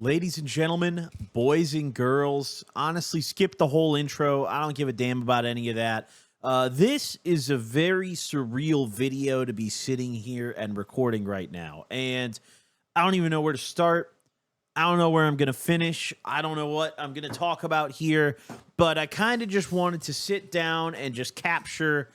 Ladies and gentlemen, boys and girls, honestly, skip the whole intro. I don't give a damn about any of that. This is a very surreal video to be sitting here and recording right now. And I don't even know where to start. I don't know where I'm going to finish. I don't know what I'm going to talk about here. But I kind of just wanted to sit down and just capture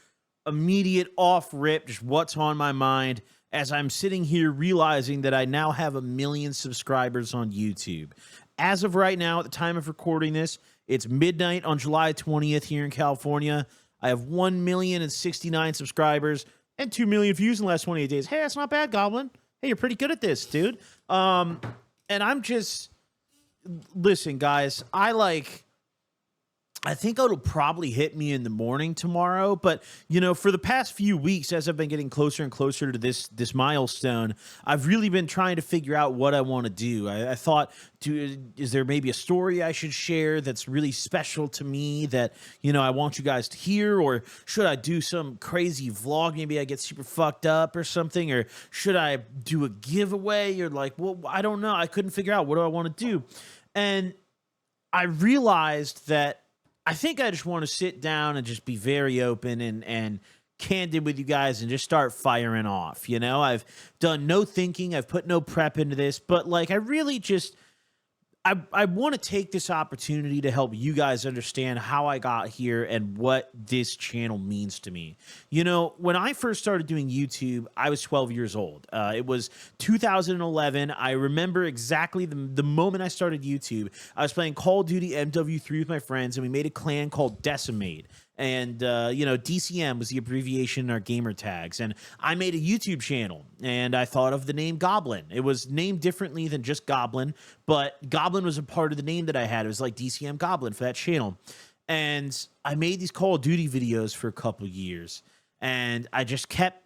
immediate off rip, just what's on my mind as I'm sitting here realizing that I now have 1 million subscribers on YouTube. As of right now, at the time of recording this, it's midnight on July 20th here in California. I have 1,069,000 subscribers and 2 million views in the last 28 days. Hey, that's not bad, Goblin. Hey, you're pretty good at this, dude. And I'm just... Listen, guys, I think it'll probably hit me in the morning tomorrow, but you know, for the past few weeks, as I've been getting closer and closer to this milestone, I've really been trying to figure out what I want to do. I thought, is there maybe a story I should share that's really special to me that, you know, I want you guys to hear, or should I do some crazy vlog? Maybe I get super fucked up or something, or should I do a giveaway? Or like, well, I don't know. I couldn't figure out what do I want to do, and I realized that I think I just want to sit down and just be very open and candid with you guys and just start firing off. You know, I've done no thinking. I've put no prep into this, but like, I really just, I want to take this opportunity to help you guys understand how I got here and what this channel means to me. You know, when I first started doing YouTube, I was 12 years old. It was 2011. I remember exactly the moment I started YouTube. I was playing Call of Duty MW3 with my friends, and we made a clan called Decimate. And, you know, DCM was the abbreviation in our gamer tags. And I made a YouTube channel, and I thought of the name Goblin. It was named differently than just Goblin, but Goblin was a part of the name that I had. It was like DCM Goblin for that channel. And I made these Call of Duty videos for a couple years, and I just kept,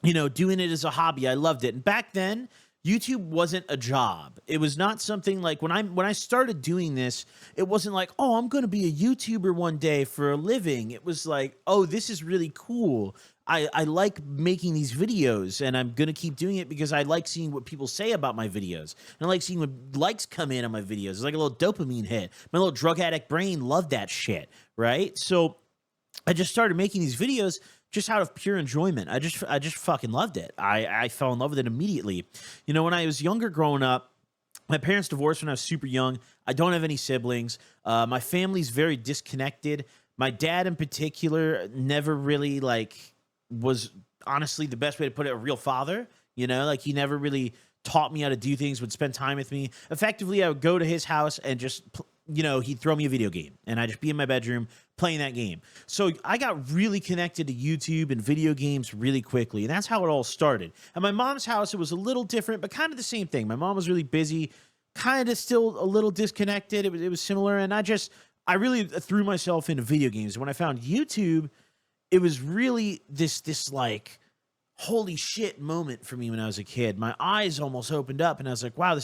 you know, doing it as a hobby. I loved it. And back then, YouTube wasn't a job. It was not something like when I started doing this, it wasn't like, oh, I'm going to be a YouTuber one day for a living. It was like, oh, this is really cool. I like making these videos, and I'm going to keep doing it because I like seeing what people say about my videos. And I like seeing what likes come in on my videos. It's like a little dopamine hit. My little drug addict brain loved that shit, right? So I just started making these videos just out of pure enjoyment. I just fucking loved it. I fell in love with it immediately. You know, when I was younger growing up, my parents divorced when I was super young. I don't have any siblings. My family's very disconnected. My dad in particular never really was honestly the best way to put it, a real father. You know, like he never really taught me how to do things, would spend time with me. Effectively, I would go to his house and just, you know, he'd throw me a video game, and I'd just be in my bedroom playing that game. So I got really connected to YouTube and video games really quickly, and that's how it all started. At my mom's house, it was a little different, but kind of the same thing. My mom was really busy, kind of still a little disconnected. It was similar, and I really threw myself into video games. When I found YouTube, it was really this like holy shit moment for me when I was a kid. My eyes almost opened up, and I was like, wow,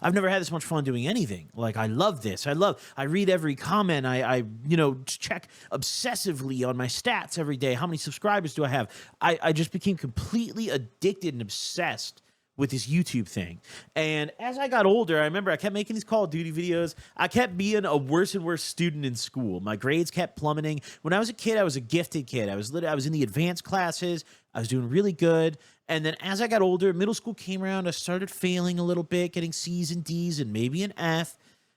I've never had this much fun doing anything. Like, I love this. I read every comment. I you know, check obsessively on my stats every day. How many subscribers do I have? I just became completely addicted and obsessed with this YouTube thing. And as I got older, I remember I kept making these Call of Duty videos. I kept being a worse and worse student in school. My grades kept plummeting. When I was a kid, I was a gifted kid. I was in the advanced classes. I was doing really good. And then as I got older, middle school came around, I started failing a little bit, getting C's and D's and maybe an F.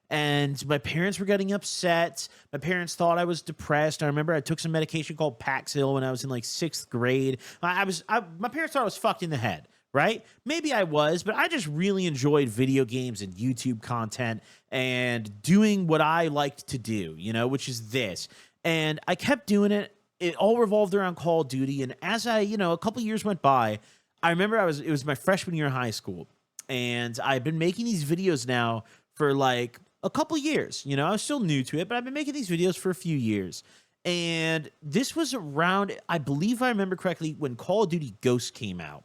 And my parents were getting upset. My parents thought I was depressed. I remember I took some medication called Paxil when I was in like 6th grade. My parents thought I was fucked in the head. Right? Maybe I was, but I just really enjoyed video games and YouTube content and doing what I liked to do, you know, which is this. And I kept doing it. It all revolved around Call of Duty. And as a couple years went by, I remember it was my freshman year in high school, and I've been making these videos now for like a couple years. You know, I was still new to it, but I've been making these videos for a few years. And this was around, I believe I remember correctly, when Call of Duty Ghosts came out.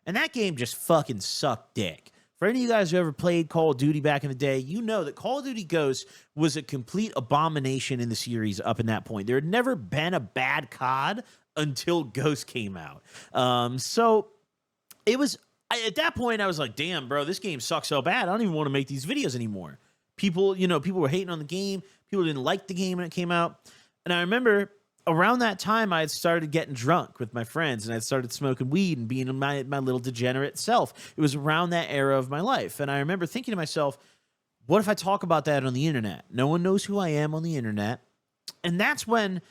And that game just fucking sucked dick. For any of you guys who ever played Call of Duty back in the day, you know that Call of Duty Ghosts was a complete abomination in the series up in that point. There had never been a bad COD until Ghosts came out. So it was At that point, I was like, damn, bro, this game sucks so bad. I don't even want to make these videos anymore. People were hating on the game. People didn't like the game when it came out. And I remember around that time, I had started getting drunk with my friends and I started smoking weed and being my little degenerate self. It was around that era of my life. And I remember thinking to myself, what if I talk about that on the internet? No one knows who I am on the internet. And that's when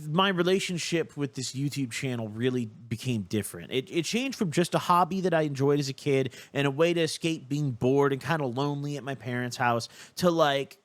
my relationship with this YouTube channel really became different. It changed from just a hobby that I enjoyed as a kid and a way to escape being bored and kind of lonely at my parents' house to like,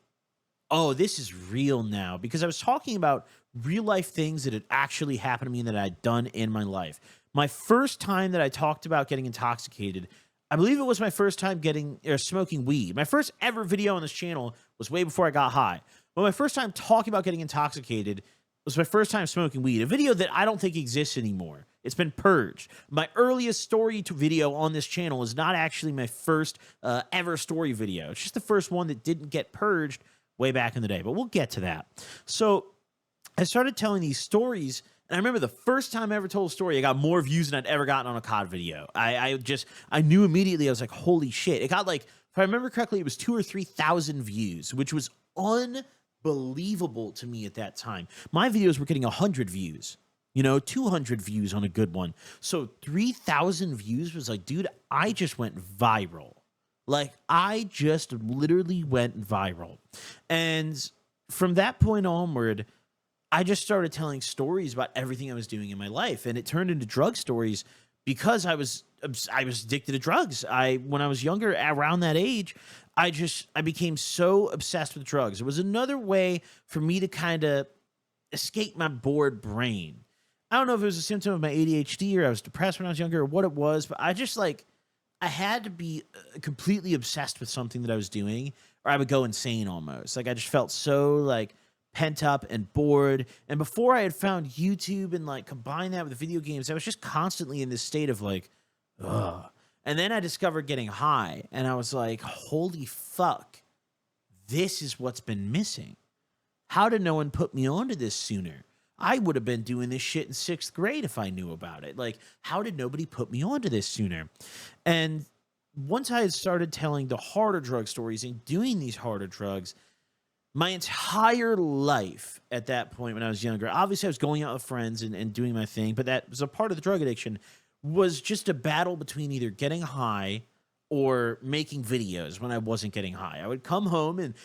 oh, this is real now. Because I was talking about real life things that had actually happened to me and that I'd done in my life. My first time that I talked about getting intoxicated, I believe it was my first time getting or smoking weed. My first ever video on this channel was way before I got high. But my first time talking about getting intoxicated was my first time smoking weed, a video that I don't think exists anymore. It's been purged. My earliest story video on this channel is not actually my first ever story video. It's just the first one that didn't get purged way back in the day, but we'll get to that. So I started telling these stories, and I remember the first time I ever told a story, I got more views than I'd ever gotten on a COD video. I knew immediately, I was like, holy shit. It got like, if I remember correctly, it was 2,000 or 3,000 views, which was unbelievable to me at that time. My videos were getting 100 views, 200 views on a good one. So 3,000 views was like, dude, I just went viral. Like, I just literally went viral. And from that point onward, I just started telling stories about everything I was doing in my life. And it turned into drug stories because I was addicted to drugs. When I was younger, around that age, I became so obsessed with drugs. It was another way for me to kind of escape my bored brain. I don't know if it was a symptom of my ADHD or I was depressed when I was younger or what it was, but I had to be completely obsessed with something that I was doing or I would go insane almost. Like I just felt so like pent up and bored. And before I had found YouTube and like combined that with video games, I was just constantly in this state of like, ugh. And then I discovered getting high and I was like, holy fuck, this is what's been missing. How did no one put me onto this sooner? I would have been doing this shit in 6th grade if I knew about it. Like, how did nobody put me onto this sooner? And once I had started telling the harder drug stories and doing these harder drugs, my entire life at that point when I was younger, obviously I was going out with friends and doing my thing, but that was a part of the drug addiction, was just a battle between either getting high or making videos when I wasn't getting high. I would come home and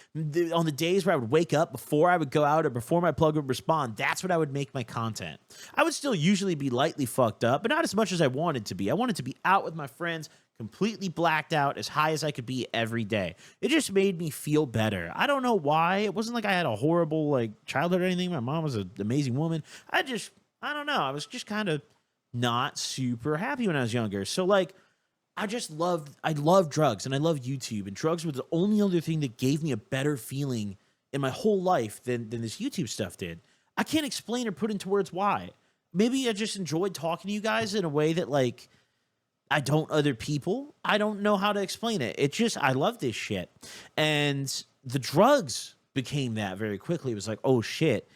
on the days where I would wake up before I would go out or before my plug would respond, that's what I would make my content. I would still usually be lightly fucked up, but not as much as I wanted to be. I wanted to be out with my friends, completely blacked out, as high as I could be every day. It just made me feel better. I don't know why. It wasn't like I had a horrible like childhood or anything. My mom was an amazing woman. I don't know. I was just kind of not super happy when I was younger. So like, I love drugs and I love YouTube, and drugs were the only other thing that gave me a better feeling in my whole life than this YouTube stuff did. I can't explain or put into words why. Maybe I just enjoyed talking to you guys in a way that like I don't other people. I don't know how to explain it. I love this shit. And the drugs became that very quickly. It was like, oh shit,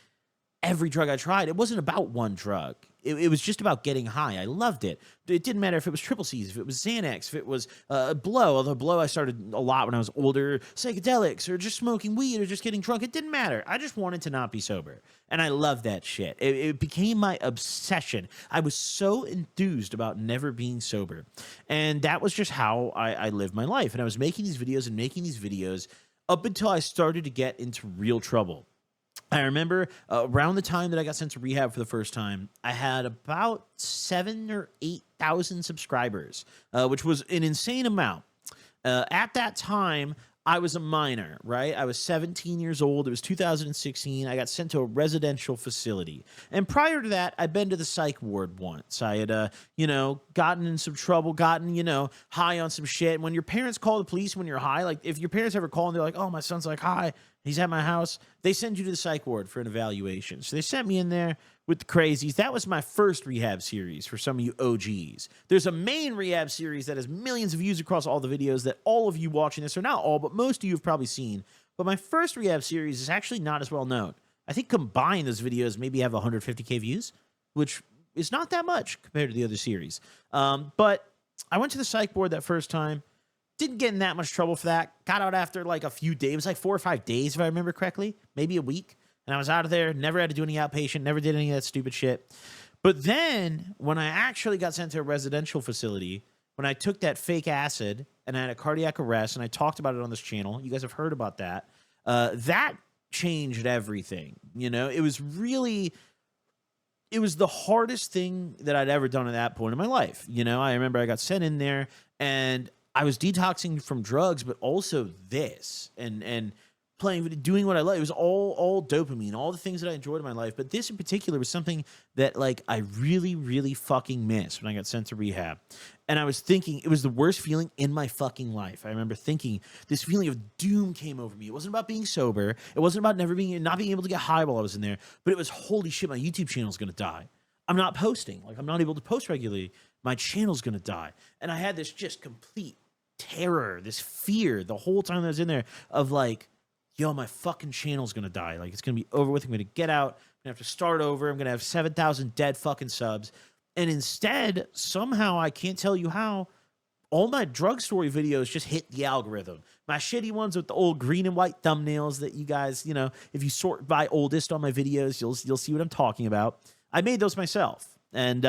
every drug I tried, it wasn't about one drug. It was just about getting high. I loved it. It didn't matter if it was triple C's, if it was Xanax, if it was blow. Although blow I started a lot when I was older, psychedelics, or just smoking weed, or just getting drunk. It didn't matter. I just wanted to not be sober. And I loved that shit. It became my obsession. I was so enthused about never being sober. And that was just how I lived my life. And I was making these videos up until I started to get into real trouble. I remember around the time that I got sent to rehab for the first time, I had about 7,000 or 8,000 subscribers, which was an insane amount. At that time, I was a minor, right? I was 17 years old. It was 2016. I got sent to a residential facility. And prior to that, I'd been to the psych ward once. I had, gotten in some trouble, high on some shit. And when your parents call the police when you're high, like if your parents ever call and they're like, oh, my son's like high, he's at my house, they send you to the psych ward for an evaluation. So they sent me in there with the crazies. That was my first rehab series for some of you OGs. There's a main rehab series that has millions of views across all the videos that all of you watching this, or not all, but most of you have probably seen. But my first rehab series is actually not as well known. I think combined those videos maybe have 150K views, which is not that much compared to the other series. But I went to the psych board that first time. Didn't get in that much trouble for that. Got out after like a few days. It was like 4 or 5 days, if I remember correctly. Maybe a week. And I was out of there. Never had to do any outpatient. Never did any of that stupid shit. But then when I actually got sent to a residential facility, when I took that fake acid and I had a cardiac arrest, and I talked about it on this channel. You guys have heard about that. That changed everything. You know, it was the hardest thing that I'd ever done at that point in my life. You know, I remember I got sent in there and I was detoxing from drugs, but also this and playing, doing what I love. It was all dopamine, all the things that I enjoyed in my life. But this in particular was something that like I really, really fucking missed when I got sent to rehab. And I was thinking it was the worst feeling in my fucking life. I remember thinking this feeling of doom came over me. It wasn't about being sober. It wasn't about not being able to get high while I was in there. But it was, holy shit, my YouTube channel is going to die. I'm not posting. Like, I'm not able to post regularly. My channel's going to die. And I had this just complete terror, this fear the whole time I was in there of like, yo, my fucking channel's going to die. Like, it's going to be over with. I'm going to get out. I'm going to have to start over. I'm going to have 7,000 dead fucking subs. And instead, somehow, I can't tell you how, all my drug story videos just hit the algorithm. My shitty ones with the old green and white thumbnails that you guys, you know, if you sort by oldest on my videos, you'll see what I'm talking about. I made those myself. And,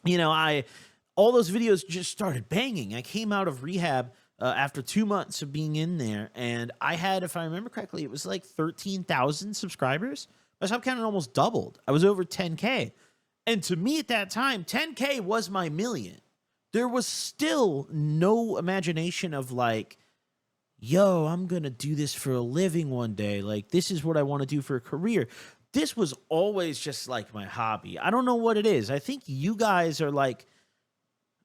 you know, all those videos just started banging. I came out of rehab after 2 months of being in there, and I had, if I remember correctly, it was like 13,000 subscribers. My sub count almost doubled. I was over 10K. And to me at that time, 10K was my million. There was still no imagination of like, yo, I'm going to do this for a living one day. Like, this is what I want to do for a career. This was always just like my hobby. I don't know what it is. I think you guys are like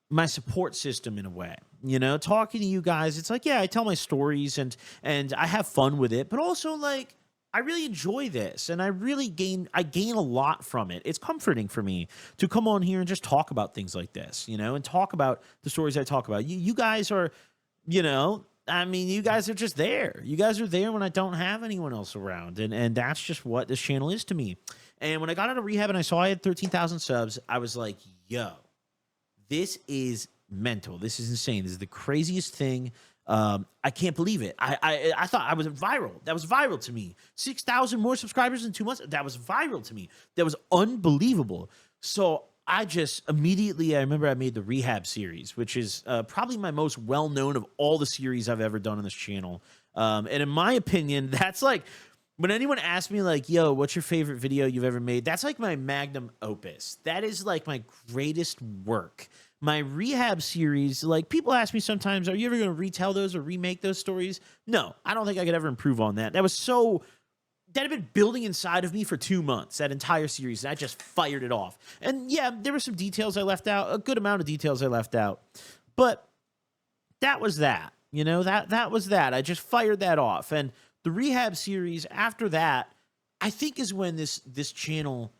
my support system in a way. You know, talking to you guys, it's like, yeah, I tell my stories and I have fun with it, but also like I really enjoy this and I gain a lot from it. It's comforting for me to come on here and just talk about things like this, you know, and talk about the stories I talk about. You guys are, you know, I mean, you guys are just there. You guys are there when I don't have anyone else around. And that's just what this channel is to me. And when I got out of rehab and I saw I had 13,000 subs, I was like, yo, this is mental. This is insane. This is the craziest thing. I can't believe it. I thought I was viral. That was viral to me. 6,000 more subscribers in 2 months. That was viral to me. That was unbelievable. So I just immediately, I remember I made the Rehab series, which is probably my most well-known of all the series I've ever done on this channel. And in my opinion, that's like, when anyone asks me like, yo, what's your favorite video you've ever made? That's like my magnum opus. That is like my greatest work. My Rehab series, like people ask me sometimes, are you ever going to retell those or remake those stories? No, I don't think I could ever improve on that. That had been building inside of me for 2 months, that entire series, and I just fired it off. And yeah, there were some details I left out, a good amount of details I left out, but that was that, you know, that was that. I just fired that off. And the Rehab series after that, I think is when this channel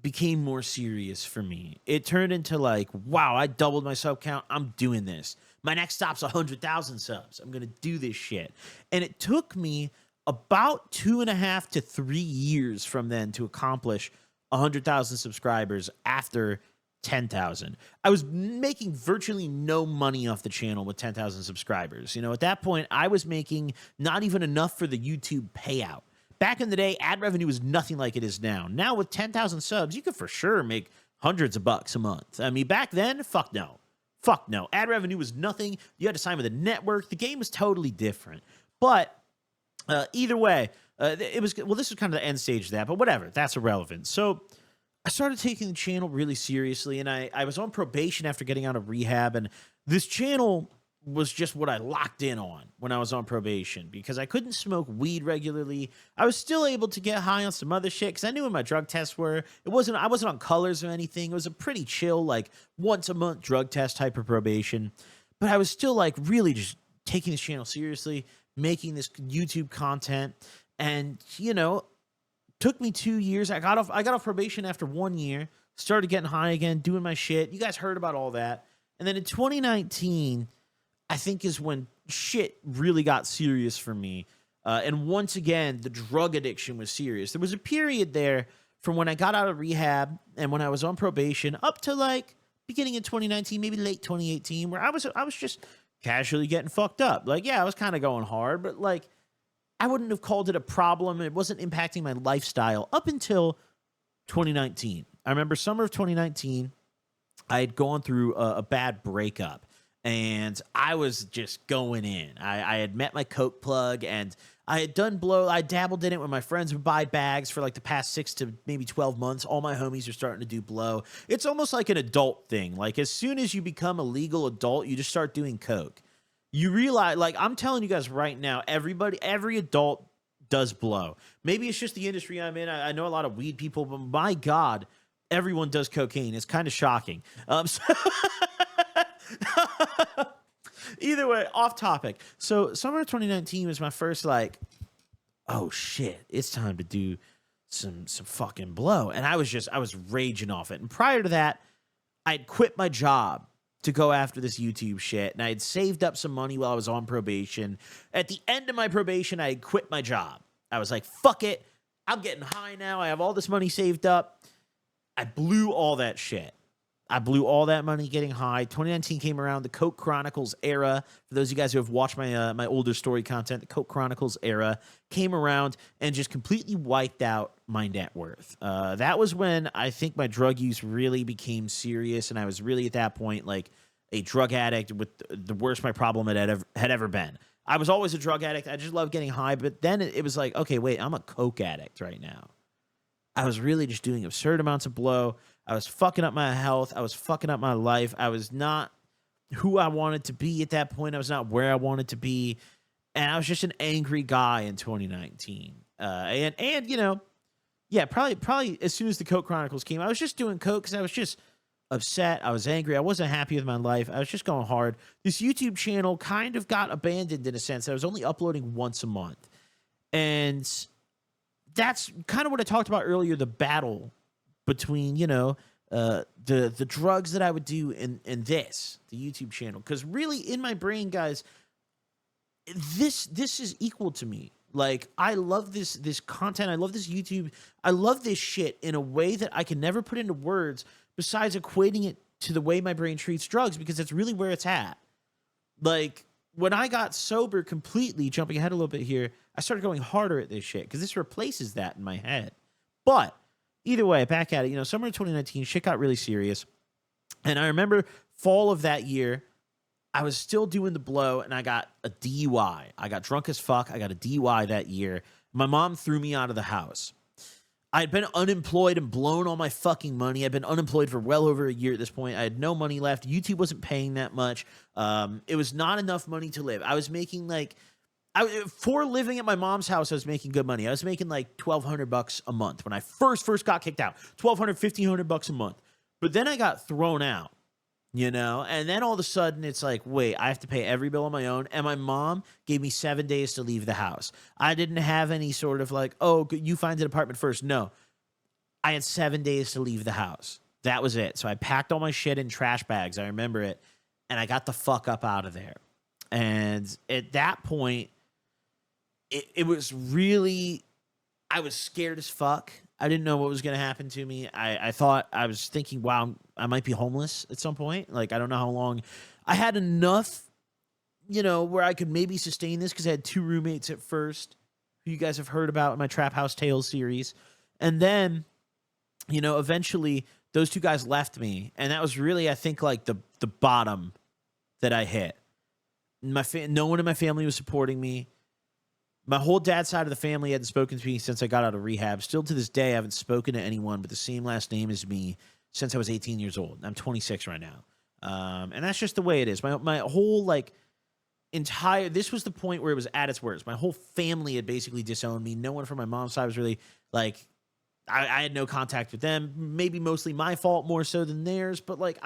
became more serious for me. It turned into like, wow, I doubled my sub count. I'm doing this. My next stop's 100,000 subs. I'm going to do this shit. And it took me about 2.5 to 3 years from then to accomplish 100,000 subscribers after 10,000. I was making virtually no money off the channel with 10,000 subscribers. You know, at that point, I was making not even enough for the YouTube payout. Back in the day, ad revenue was nothing like it is now. Now with 10,000 subs, you could for sure make hundreds of bucks a month. I mean, back then, fuck no. Fuck no. Ad revenue was nothing. You had to sign with a network. The game was totally different. But either way, it was, well, this was kind of the end stage of that, but whatever. That's irrelevant. So I started taking the channel really seriously, and I was on probation after getting out of rehab, and this channel was just what I locked in on when I was on probation because I couldn't smoke weed regularly. I was still able to get high on some other shit because I knew what my drug tests were. I wasn't on colors or anything. It was a pretty chill, like once a month drug test type of probation. But I was still like really just taking this channel seriously, making this YouTube content. And, you know, took me 2 years. I got off probation after 1 year, started getting high again, doing my shit. You guys heard about all that. And then in 2019, I think is when shit really got serious for me. And once again, the drug addiction was serious. There was a period there from when I got out of rehab and when I was on probation up to like beginning of 2019, maybe late 2018, where I was just casually getting fucked up. Like, yeah, I was kind of going hard, but like I wouldn't have called it a problem. It wasn't impacting my lifestyle up until 2019. I remember summer of 2019, I had gone through a bad breakup and I was just going in. I had met my coke plug and I had done blow. I dabbled in it when my friends would buy bags for like the past 6 to maybe 12 months. All my homies are starting to do blow. It's almost like an adult thing. Like as soon as you become a legal adult, you just start doing coke. You realize, like I'm telling you guys right now, every adult does blow. Maybe it's just the industry I'm in. I know a lot of weed people, but my God, everyone does cocaine. It's kind of shocking. So either way, off topic. So summer of 2019 was my first like, oh shit, it's time to do some fucking blow. And I was raging off it. And prior to that, I'd quit my job to go after this YouTube shit. And I had saved up some money while I was on probation. At the end of my probation, I had quit my job. I was like, fuck it. I'm getting high now. I have all this money saved up. I blew all that shit. I blew all that money getting high. 2019 came around, the Coke Chronicles era. For those of you guys who have watched my older story content, the Coke Chronicles era came around and just completely wiped out my net worth. That was when I think my drug use really became serious, and I was really at that point like a drug addict with the worst my problem had ever been. I was always a drug addict. I just loved getting high, but then it was like, okay, wait, I'm a Coke addict right now. I was really just doing absurd amounts of blow. I was fucking up my health. I was fucking up my life. I was not who I wanted to be at that point. I was not where I wanted to be. And I was just an angry guy in 2019. And you know, yeah, probably as soon as the Coke Chronicles came, I was just doing Coke because I was just upset. I was angry. I wasn't happy with my life. I was just going hard. This YouTube channel kind of got abandoned in a sense. I was only uploading once a month. And that's kind of what I talked about earlier, the battle between, you know, the drugs that I would do and this, the YouTube channel. Because really in my brain, guys, this is equal to me. Like, I love this content. I love this YouTube. I love this shit in a way that I can never put into words besides equating it to the way my brain treats drugs, because it's really where it's at. Like, when I got sober completely, jumping ahead a little bit here, I started going harder at this shit because this replaces that in my head. But either way, back at it, you know, summer of 2019, shit got really serious. And I remember fall of that year, I was still doing the blow and I got a DUI. I got drunk as fuck. I got a DUI that year. My mom threw me out of the house. I had been unemployed and blown all my fucking money. I'd been unemployed for well over a year at this point. I had no money left. YouTube wasn't paying that much. It was not enough money to live. I was making like, for living at my mom's house, I was making good money. I was making like $1,200 a month when I first got kicked out. $1,200, $1,500 a month. But then I got thrown out, you know? And then all of a sudden it's like, wait, I have to pay every bill on my own. And my mom gave me 7 days to leave the house. I didn't have any sort of like, oh, you find an apartment first. No, I had 7 days to leave the house. That was it. So I packed all my shit in trash bags. I remember it. And I got the fuck up out of there. And at that point, it was really, I was scared as fuck. I didn't know what was going to happen to me. I thought, I was thinking, wow, I might be homeless at some point. Like, I don't know how long. I had enough, you know, where I could maybe sustain this because I had 2 roommates at first, who you guys have heard about in my Trap House Tales series. And then, you know, eventually those 2 guys left me. And that was really, I think, like the bottom that I hit. No one in my family was supporting me. My whole dad's side of the family hadn't spoken to me since I got out of rehab. Still to this day, I haven't spoken to anyone with the same last name as me since I was 18 years old. I'm 26 right now. And that's just the way it is. My whole, like, this was the point where it was at its worst. My whole family had basically disowned me. No one from my mom's side was really, like, I had no contact with them. Maybe mostly my fault more so than theirs. But, like,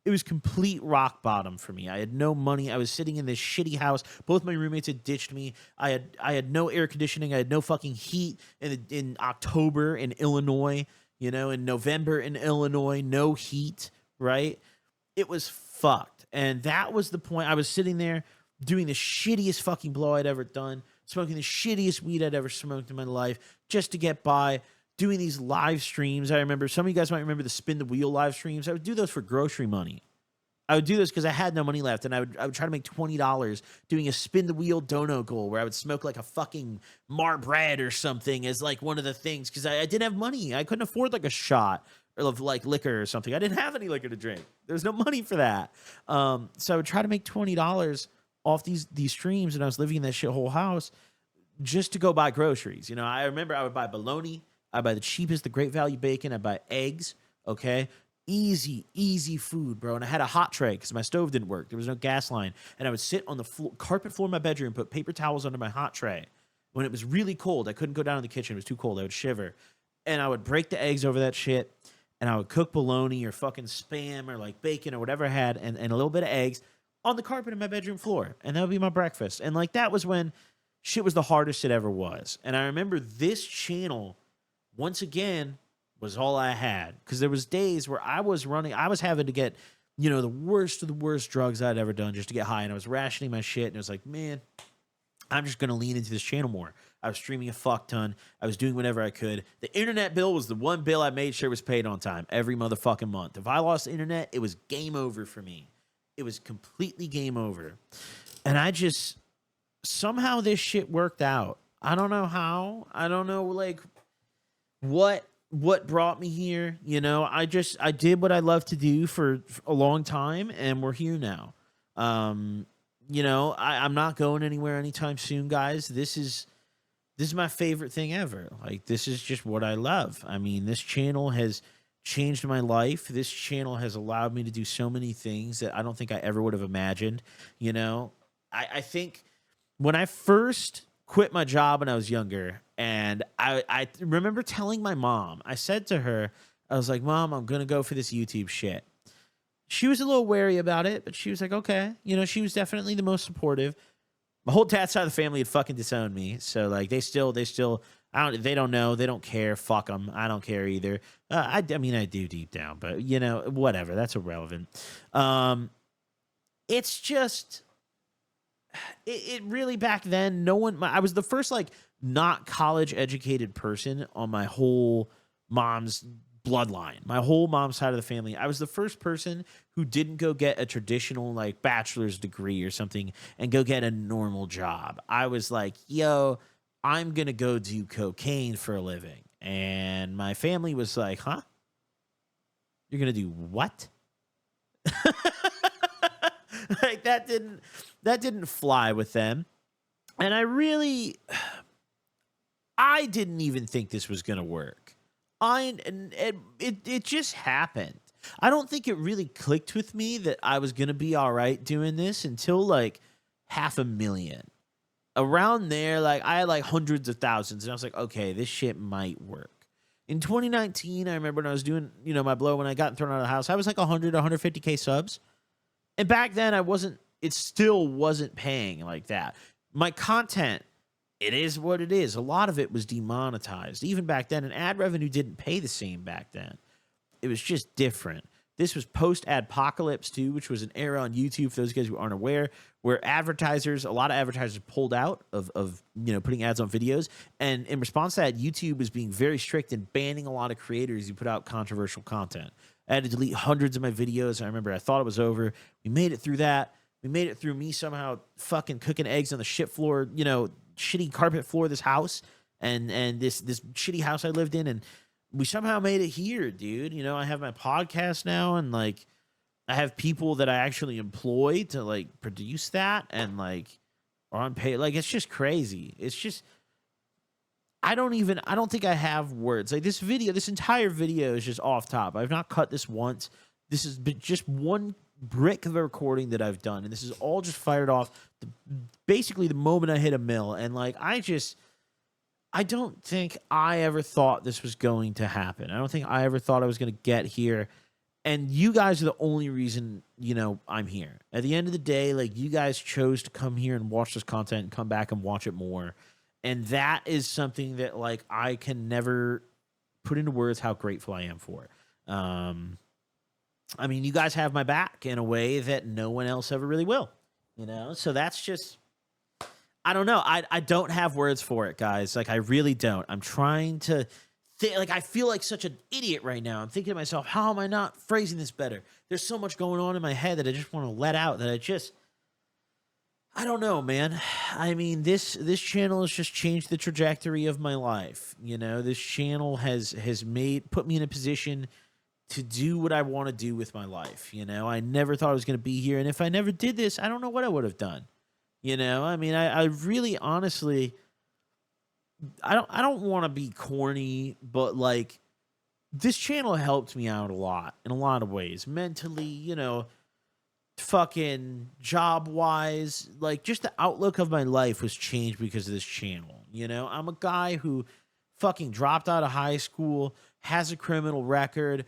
it was complete rock bottom for me. I had no money. I was sitting in this shitty house. Both my roommates had ditched me. I had no air conditioning. I had no fucking heat in October in Illinois, you know, in November in Illinois, no heat, right? It was fucked. And that was the point. I was sitting there doing the shittiest fucking blow I'd ever done, smoking the shittiest weed I'd ever smoked in my life just to get by. doing these live streams. I remember some of you guys might remember the spin the wheel live streams. I would do those for grocery money. I would do this because I had no money left, and I would try to make $20 doing a spin the wheel dono goal where I would smoke like a fucking Marlboro or something as like one of the things because I didn't have money. I couldn't afford like a shot of like liquor or something. I didn't have any liquor to drink. There was no money for that. So I would try to make $20 off these streams, and I was living in that shithole house just to go buy groceries. You know, I remember I would buy bologna. I'd buy the cheapest, the Great Value bacon. I'd buy eggs. Okay. Easy food, bro. And I had a hot tray because my stove didn't work. There was no gas line. And I would sit on the carpet floor of my bedroom, put paper towels under my hot tray. When it was really cold, I couldn't go down in the kitchen. It was too cold. I would shiver. And I would break the eggs over that shit. And I would cook bologna or fucking Spam or like bacon or whatever I had and a little bit of eggs on the carpet in my bedroom floor. And that would be my breakfast. And like that was when shit was the hardest it ever was. And I remember this channel, once again, was all I had. Because there was days where I was having to get, you know, the worst of the worst drugs I'd ever done just to get high. And I was rationing my shit. And it was like, man, I'm just going to lean into this channel more. I was streaming a fuck ton. I was doing whatever I could. The internet bill was the one bill I made sure was paid on time every motherfucking month. If I lost the internet, it was game over for me. It was completely game over. And I just, somehow this shit worked out. I don't know how. I don't know, like, what brought me here. You know, I did what I love to do for a long time, and we're here now. You know, I'm not going anywhere anytime soon, guys. This is my favorite thing ever. Like, this is just what I love. I mean, this channel has changed my life. This channel has allowed me to do so many things that I don't think I ever would have imagined. You know, I think when I first quit my job when I was younger, and I remember telling my mom, I said to her, I was like, Mom, I'm going to go for this YouTube shit. She was a little wary about it, but she was like, okay. You know, she was definitely the most supportive. My whole dad's side of the family had fucking disowned me. So like they still, they don't know. They don't care. Fuck them. I don't care either. I mean, I do deep down, but you know, whatever. That's irrelevant. It's just, it really back then, no one, I was the first like not college educated person on my whole mom's bloodline, my whole mom's side of the family. I was the first person who didn't go get a traditional like bachelor's degree or something and go get a normal job. I was like, yo, I'm going to go do cocaine for a living. And my family was like, huh? You're going to do what? Like that didn't fly with them. And I didn't even think this was going to work. It just happened. I don't think it really clicked with me that I was going to be all right doing this until like 500,000. Around there, like I had like hundreds of thousands, and I was like, okay, this shit might work. In 2019, I remember when I was doing, you know, my blow when I got thrown out of the house, I was like 150K subs. And back then it still wasn't paying like that. My content, it is what it is. A lot of it was demonetized. Even back then, and ad revenue didn't pay the same back then. It was just different. This was post-adpocalypse too, which was an era on YouTube, for those guys who aren't aware, where a lot of advertisers pulled out of you know, putting ads on videos. And in response to that, YouTube was being very strict and banning a lot of creators who put out controversial content. I had to delete hundreds of my videos. I remember I thought it was over. We made it through that. We made it through me somehow fucking cooking eggs on the shit floor, you know, shitty carpet floor of this house and this shitty house I lived in. And we somehow made it here, dude. You know, I have my podcast now, and like I have people that I actually employ to like produce that and like are on pay. Like, it's just crazy. It's just, I don't think I have words. Like this entire video is just off top. I've not cut this once. This is just one brick of a recording that I've done. And this is all just fired off basically the moment I hit a mill. And like, I don't think I ever thought this was going to happen. I don't think I ever thought I was going to get here. And you guys are the only reason, you know, I'm here. At the end of the day, like, you guys chose to come here and watch this content and come back and watch it more. And that is something that, like, I can never put into words how grateful I am for. I mean, you guys have my back in a way that no one else ever really will, you know? So that's just, I don't know. I don't have words for it, guys. Like, I really don't. I'm trying to like I feel like such an idiot right now. I'm thinking to myself, how am I not phrasing this better? There's so much going on in my head that I just want to let out, that I don't know, man. I mean, this channel has just changed the trajectory of my life. You know, this channel has put me in a position to do what I want to do with my life. You know, I never thought I was going to be here, and if I never did this, I don't know what I would have done. You know, I mean, I really honestly, I don't want to be corny, but like this channel helped me out a lot in a lot of ways, mentally, you know, fucking job wise, like just the outlook of my life was changed because of this channel. You know, I'm a guy who fucking dropped out of high school, has a criminal record,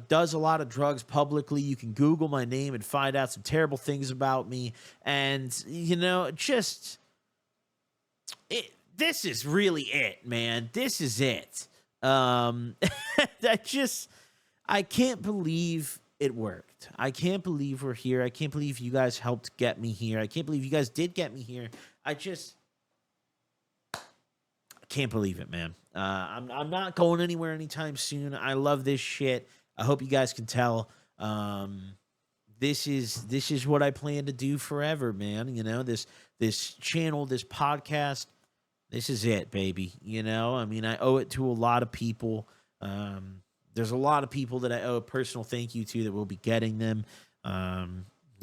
does a lot of drugs publicly. You can Google my name and find out some terrible things about me. And, you know, just this is really it, man. This is it. I can't believe it worked. I can't believe we're here. I can't believe you guys helped get me here. I can't believe you guys did get me here. I can't believe it, man. I'm not going anywhere anytime soon. I love this shit. I hope you guys can tell. This is what I plan to do forever, man. You know, this channel, this podcast, this is it, baby. You know, I mean, I owe it to a lot of people. There's a lot of people that I owe a personal thank you to that will be getting them.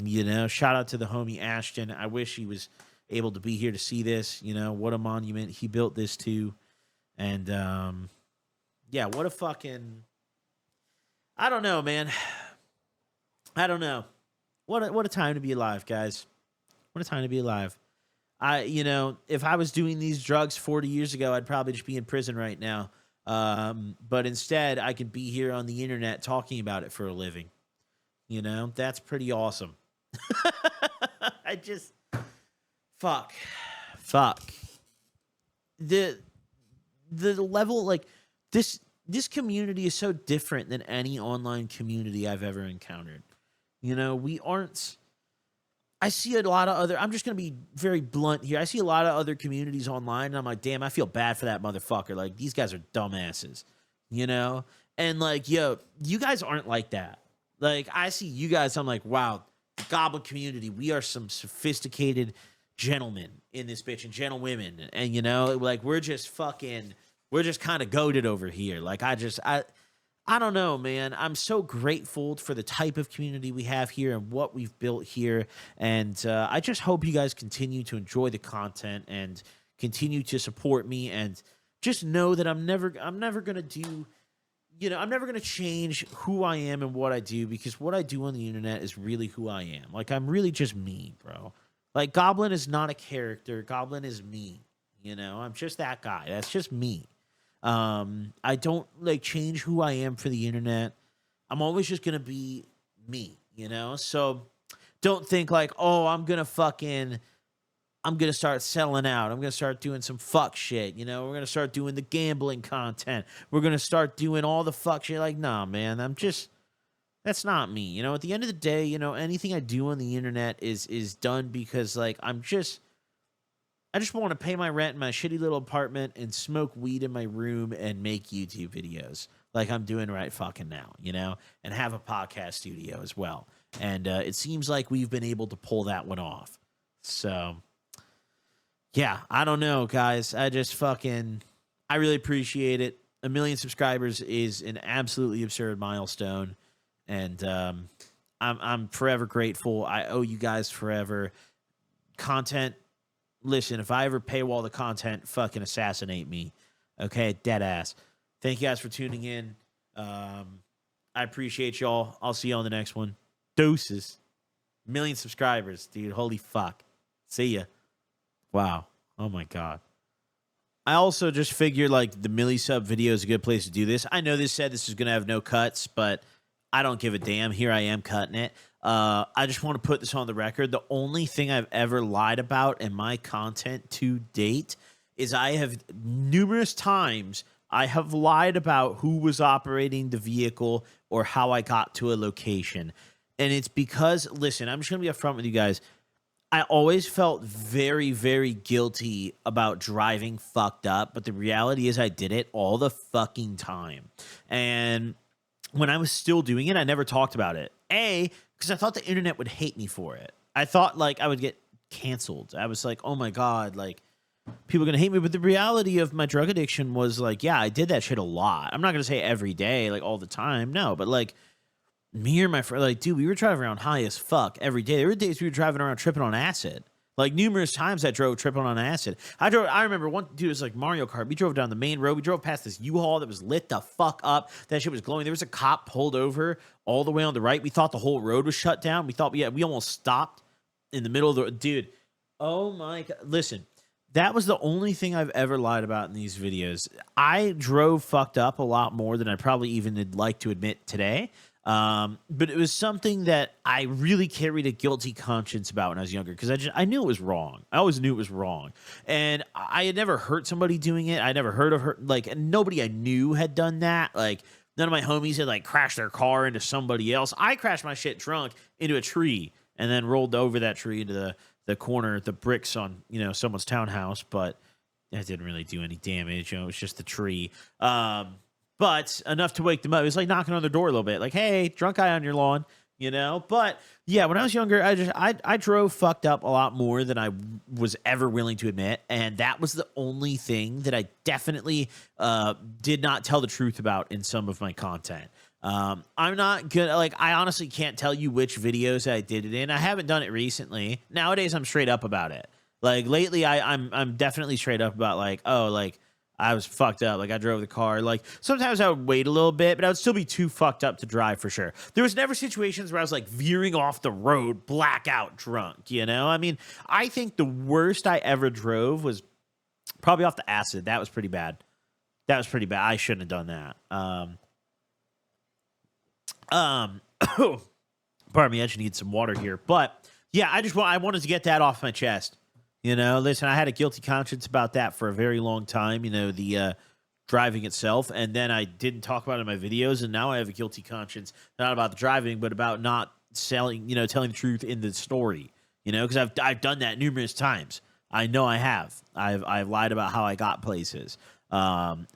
You know, shout out to the homie Ashton. I wish he was able to be here to see this. You know, what a monument he built this to. And yeah, what a fucking, I don't know, man. I don't know. What a time to be alive, guys. What a time to be alive. You know, if I was doing these drugs 40 years ago, I'd probably just be in prison right now. But instead, I could be here on the internet talking about it for a living. You know, that's pretty awesome. Fuck. The level, like, this community is so different than any online community I've ever encountered. You know, I see a lot of other, I'm just going to be very blunt here. I see a lot of other communities online, and I'm like, damn, I feel bad for that motherfucker. Like, these guys are dumbasses, you know? And, like, yo, you guys aren't like that. Like, I see you guys, I'm like, wow, the Goblin community, we are some sophisticated gentlemen in this bitch, and gentlewomen. And, you know, like, we're just kind of goated over here. Like, I don't know, man. I'm so grateful for the type of community we have here and what we've built here. And I just hope you guys continue to enjoy the content and continue to support me. And just know that I'm never going to do, you know, I'm never going to change who I am and what I do, because what I do on the internet is really who I am. Like, I'm really just me, bro. Like, Goblin is not a character. Goblin is me. You know, I'm just that guy. That's just me. I don't like change who I am for the internet. I'm always just going to be me, you know? So don't think like, oh, I'm going to start selling out. I'm going to start doing some fuck shit. You know, we're going to start doing the gambling content. We're going to start doing all the fuck shit. Like, nah, man, that's not me. You know, at the end of the day, you know, anything I do on the internet is done because like, I just want to pay my rent in my shitty little apartment and smoke weed in my room and make YouTube videos like I'm doing right fucking now, you know, and have a podcast studio as well. And it seems like we've been able to pull that one off. So, yeah, I don't know, guys. I really appreciate it. 1 million subscribers is an absolutely absurd milestone. And I'm forever grateful. I owe you guys forever. Content. Listen, if I ever paywall the content, fucking assassinate me. Okay? Dead ass. Thank you guys for tuning in. I appreciate y'all. I'll see you on the next one. Deuces. 1 million subscribers, dude. Holy fuck. See ya. Wow. Oh my God. I also just figured like the milli-sub video is a good place to do this. I know this said this is going to have no cuts, but I don't give a damn. Here I am cutting it. I just want to put this on the record. The only thing I've ever lied about in my content to date is I have numerous times I have lied about who was operating the vehicle or how I got to a location. And it's because, listen, I'm just going to be upfront with you guys. I always felt very, very guilty about driving fucked up, but the reality is I did it all the fucking time. And when I was still doing it, I never talked about it. A, because I thought the internet would hate me for it. I thought like I would get canceled. I was like, oh my God, like people are gonna hate me. But the reality of my drug addiction was like, yeah, I did that shit a lot. I'm not gonna say every day, like all the time, no, but like me or my friend, like, dude, we were driving around high as fuck every day. There were days we were driving around tripping on acid. Like numerous times I drove tripping on acid. I remember one dude, it was like Mario Kart. We drove down the main road. We drove past this U-Haul that was lit the fuck up. That shit was glowing. There was a cop pulled over all the way on the right. We thought the whole road was shut down. We thought we almost stopped in the middle of the dude. Oh my God. Listen, that was the only thing I've ever lied about in these videos. I drove fucked up a lot more than I probably even would like to admit today. But it was something that I really carried a guilty conscience about when I was younger because I knew it was wrong. I always knew it was wrong, and I had never hurt somebody doing it. I never heard of her like, and nobody I knew had done that. Like none of my homies had like crashed their car into somebody else. I crashed my shit drunk into a tree and then rolled over that tree into the corner, the bricks on someone's townhouse, but that didn't really do any damage. It was just the tree. But enough to wake them up. It was like knocking on their door a little bit, like, "Hey, drunk guy on your lawn," But yeah, when I was younger, I drove fucked up a lot more than I was ever willing to admit, and that was the only thing that I definitely did not tell the truth about in some of my content. I'm not good. Like, I honestly can't tell you which videos I did it in. I haven't done it recently. Nowadays, I'm straight up about it. Like lately, I'm definitely straight up about like, oh, like. I was fucked up. Like I drove the car. Like sometimes I would wait a little bit, but I would still be too fucked up to drive for sure. There was never situations where I was like veering off the road, blackout drunk, I mean, I think the worst I ever drove was probably off the acid. That was pretty bad. I shouldn't have done that. Pardon me, I just need some water here. But yeah, I wanted to get that off my chest. Listen, I had a guilty conscience about that for a very long time, the driving itself. And then I didn't talk about it in my videos. And now I have a guilty conscience, not about the driving, but about not telling the truth in the story, because I've done that numerous times. I know I have. I've lied about how I got places.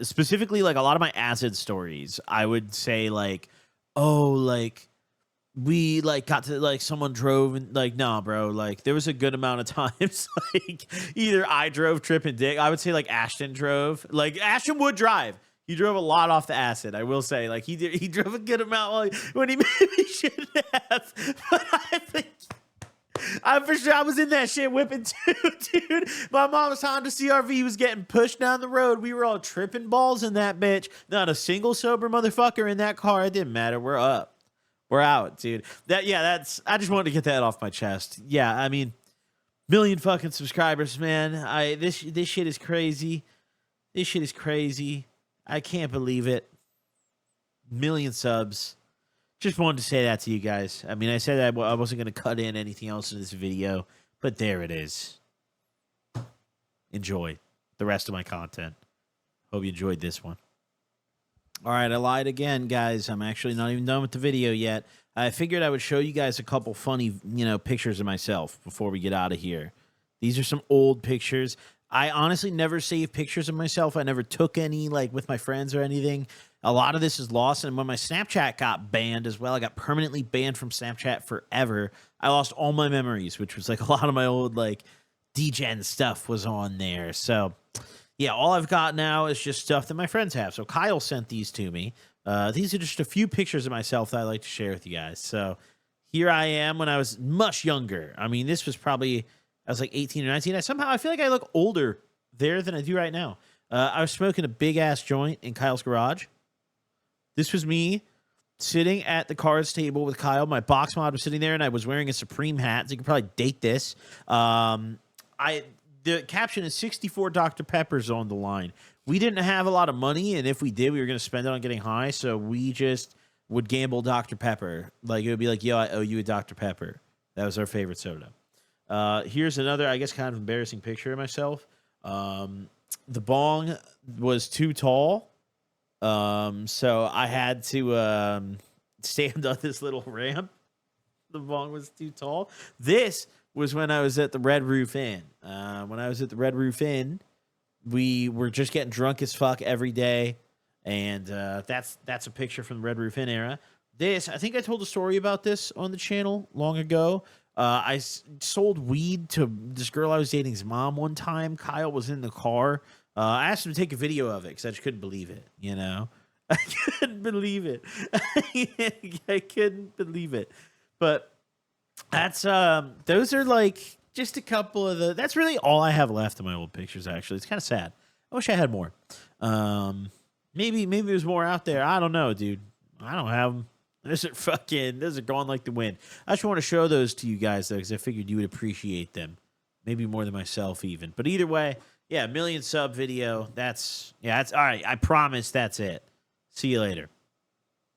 Specifically, like a lot of my acid stories, I would say like, oh, like, we like got to like someone drove and like nah bro, like there was a good amount of times like either I drove tripping dick. I would say like Ashton drove. Like Ashton would drive. He drove a lot off the acid, I will say. Like he drove a good amount when he maybe shouldn't have. But I think I'm for sure I was in that shit whipping too, dude. My mom's Honda CRV was getting pushed down the road. We were all tripping balls in that bitch. Not a single sober motherfucker in that car. It didn't matter. We're up. We're out, dude. I just wanted to get that off my chest. Yeah, I mean, million fucking subscribers, man. This shit is crazy. This shit is crazy. I can't believe it. Million subs. Just wanted to say that to you guys. I mean, I said that I wasn't going to cut in anything else in this video, but there it is. Enjoy the rest of my content. Hope you enjoyed this one. All right, I lied again, guys. I'm actually not even done with the video yet. I figured I would show you guys a couple funny, pictures of myself before we get out of here. These are some old pictures. I honestly never saved pictures of myself. I never took any, like, with my friends or anything. A lot of this is lost, and when my Snapchat got banned as well, I got permanently banned from Snapchat forever. I lost all my memories, which was, like, a lot of my old, like, DGen stuff was on there, so... Yeah, all I've got now is just stuff that my friends have. So Kyle sent these to me. These are just a few pictures of myself that I like to share with you guys. So here I am when I was much younger. I mean, this was probably, I was like 18 or 19. I feel like I look older there than I do right now. I was smoking a big-ass joint in Kyle's garage. This was me sitting at the cards table with Kyle. My box mod was sitting there, and I was wearing a Supreme hat. So you can probably date this. The caption is 64 Dr. Peppers on the line. We didn't have a lot of money, and if we did, we were going to spend it on getting high, so we just would gamble Dr. Pepper. Like, it would be like, yo, I owe you a Dr. Pepper. That was our favorite soda. Here's another, I guess, kind of embarrassing picture of myself. The bong was too tall, so I had to stand on this little ramp. The bong was too tall. This was when I was at the Red Roof Inn. When I was at the Red Roof Inn, we were just getting drunk as fuck every day, and that's a picture from the Red Roof Inn era. I think I told a story about this on the channel long ago. Sold weed to this girl I was dating's mom one time. Kyle was in the car. I asked him to take a video of it because I just couldn't believe it. You know, I couldn't believe it. I couldn't believe it. But that's those are like just a couple of the. That's really all I have left of my old pictures. Actually, it's kind of sad. I wish I had more. Maybe there's more out there. I don't know, dude. I don't have them. Those are gone like the wind. I just want to show those to you guys though, because I figured you would appreciate them, maybe more than myself even. But either way, yeah, 1,000,000 sub video. That's all right. I promise that's it. See you later.